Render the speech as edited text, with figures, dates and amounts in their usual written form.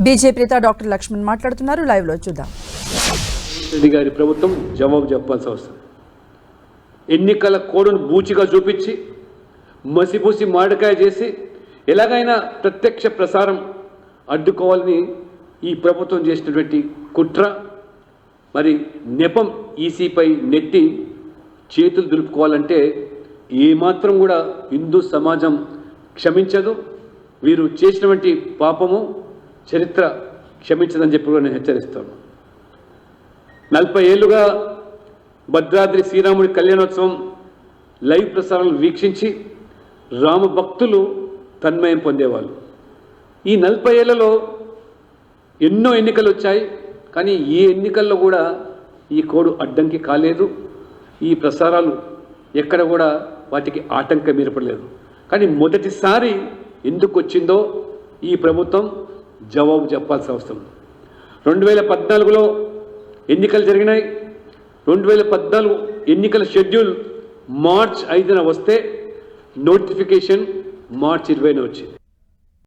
BJP నేత doctor Laxman మాట్లాడుతున్నారు. Live లో చూద్దాం. రెడ్డి గారి ప్రభుత్వం జవాబు చెప్పాల్సి వస్తుంది. ఎన్నికల కోడ్ను బూచిగా చూపించి మసిపూసి మాడకాయ చేసి ఎలాగైనా ప్రత్యక్ష ప్రసారం అడ్డుకోవాలని ఈ ప్రభుత్వం చేసినటువంటి కుట్ర, మరి నెపం ఈసీపై నెట్టి చేతులు దులుపుకోవాలంటే ఏమాత్రం కూడా హిందూ సమాజం క్షమించదు. వీరు చేసినటువంటి పాపము చరిత్ర క్షమించదని చెప్పి కూడా నేను హెచ్చరిస్తాను. 40 ఏళ్ళుగా భద్రాద్రి శ్రీరాముడి కళ్యాణోత్సవం లైవ్ ప్రసారాలను వీక్షించి రామ భక్తులు తన్మయం పొందేవాళ్ళు. ఈ 40 ఏళ్లలో ఎన్నో ఎన్నికలు వచ్చాయి, కానీ ఈ ఎన్నికల్లో కూడా ఈ కోడ్ అడ్డంకి కాలేదు. ఈ ప్రసారాలు ఎక్కడ కూడా వాటికి ఆటంకం ఏర్పడలేదు. కానీ మొదటిసారి ఎందుకు వచ్చిందో ఈ ప్రభుత్వం జవాబు చెప్పాల్సిన అవసరం. 2014లో ఎన్నికలు జరిగినాయి. 2014 ఎన్నికల షెడ్యూల్ మార్చి 5న వస్తే నోటిఫికేషన్ మార్చి 20న వచ్చింది.